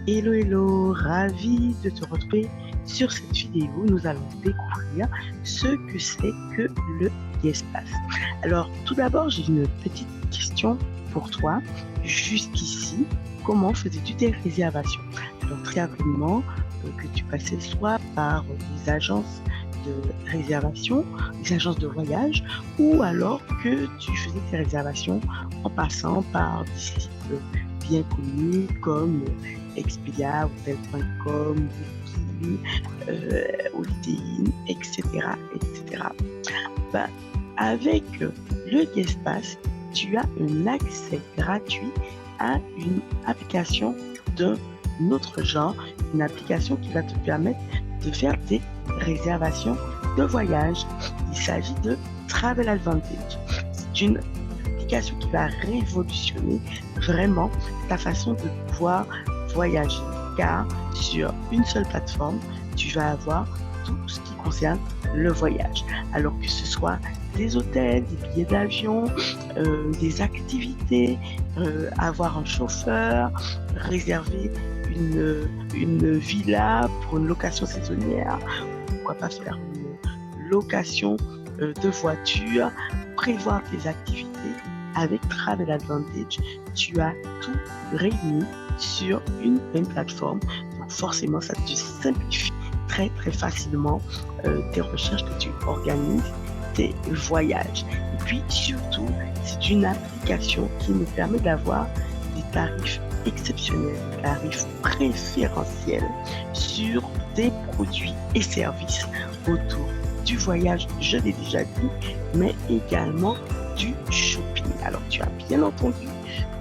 Hello, hello, ravi de te retrouver sur cette vidéo. Nous allons découvrir ce que c'est que le Guest Pass. Alors, tout d'abord, j'ai une petite question pour toi. Jusqu'ici, comment faisais-tu tes réservations? Alors, très rapidement, que tu passais soit par des agences de réservation, des agences de voyage, ou alors que tu faisais tes réservations en passant par des sites bien connus comme Expedia, Hotel.com, Booking, Holiday Inn, etc., etc. Ben, avec le Guest Pass, tu as un accès gratuit à une application d'un autre genre, une application qui va te permettre de faire des réservations de voyage. Il s'agit de Travel Advantage. C'est une application qui va révolutionner vraiment ta façon de pouvoir voyager, car sur une seule plateforme, tu vas avoir tout ce qui concerne le voyage. Alors que ce soit des hôtels, des billets d'avion, des activités, avoir un chauffeur, réserver une villa pour une location saisonnière, pourquoi pas faire une location de voiture, prévoir tes activités. Avec Travel Advantage, tu as tout réuni sur une même plateforme. Donc forcément, ça te simplifie très très facilement tes recherches que tu organises, tes voyages. Et puis surtout, c'est une application qui nous permet d'avoir des tarifs exceptionnels, des tarifs préférentiels sur des produits et services autour du voyage, je l'ai déjà dit, mais également du shopping. Alors tu as bien entendu,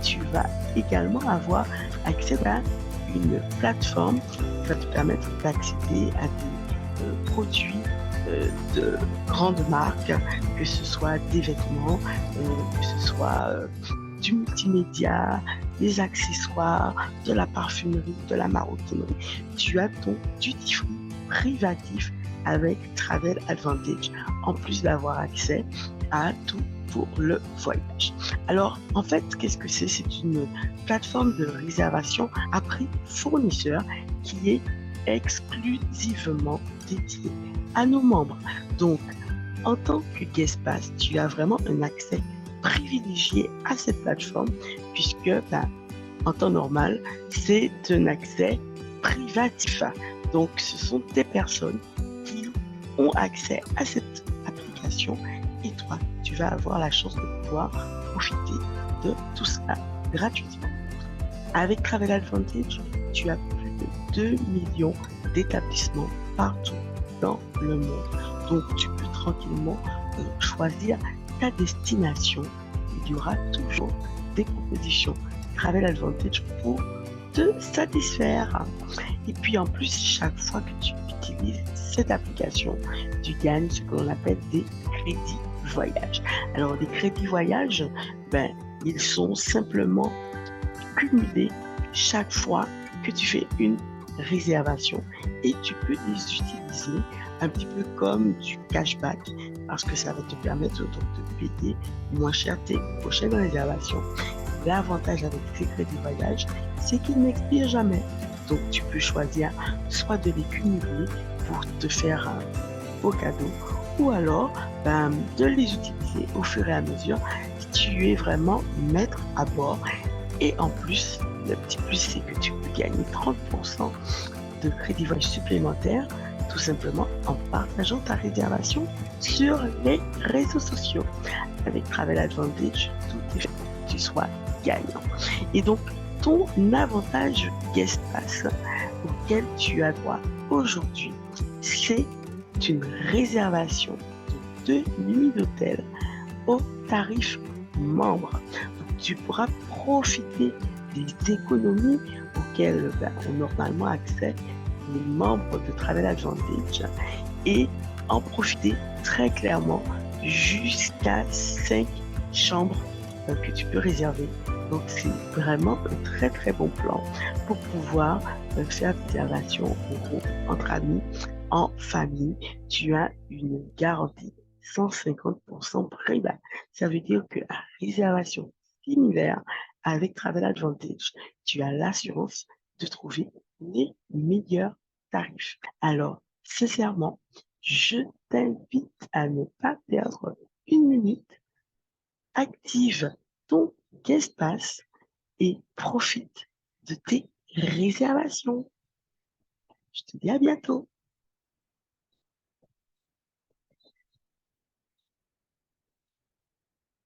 tu vas également avoir accès à une plateforme qui va te permettre d'accéder à des produits de grandes marques, que ce soit des vêtements, que ce soit du multimédia, des accessoires, de la parfumerie, de la maroquinerie. Tu as ton duty free privatif avec Travel Advantage, en plus d'avoir accès à tout pour le voyage. Alors, en fait, qu'est-ce que c'est? C'est une plateforme de réservation à prix fournisseur qui est exclusivement dédiée à nos membres. Donc, en tant que Guest Pass, tu as vraiment un accès privilégié à cette plateforme puisque, en temps normal, c'est un accès privatif. Donc, ce sont des personnes qui ont accès à cette application et toi, tu vas avoir la chance de pouvoir profiter de tout ça gratuitement. Avec Travel Advantage, tu as plus de 2 millions d'établissements partout dans le monde. Donc, tu peux tranquillement choisir ta destination. Il y aura toujours des propositions Travel Advantage pour te satisfaire. Et puis en plus, chaque fois que tu utilises cette application, tu gagnes ce que l'on appelle des crédits voyage. Alors les crédits voyage, ils sont simplement cumulés chaque fois que tu fais une réservation et tu peux les utiliser un petit peu comme du cashback parce que ça va te permettre donc de payer moins cher tes prochaines réservations. L'avantage avec ces crédits voyage, c'est qu'ils n'expirent jamais. Donc tu peux choisir soit de les cumuler pour te faire un beau cadeau ou alors de les utiliser au fur et à mesure si tu es vraiment maître à bord. Et en plus, le petit plus, c'est que tu peux gagner 30% de crédit voyage supplémentaire tout simplement en partageant ta réservation sur les réseaux sociaux. Avec Travel Advantage, tout est fait pour que tu sois gagnant. Et donc, ton avantage Guest Pass auquel tu as droit aujourd'hui, c'est une réservation de 2 nuits d'hôtel au tarif membre. Donc, tu pourras profiter des économies auxquelles ont normalement accès les membres de Travel Advantage et en profiter très clairement jusqu'à 5 chambres que tu peux réserver. Donc c'est vraiment un très très bon plan pour pouvoir faire des réservations en groupe, entre amis, en famille. Tu as une garantie 150% payback. Ça veut dire que la réservation similaire avec Travel Advantage, tu as l'assurance de trouver les meilleurs tarifs. Alors, sincèrement, je t'invite à ne pas perdre une minute, active ton espace et profite de tes réservations. Je te dis à bientôt.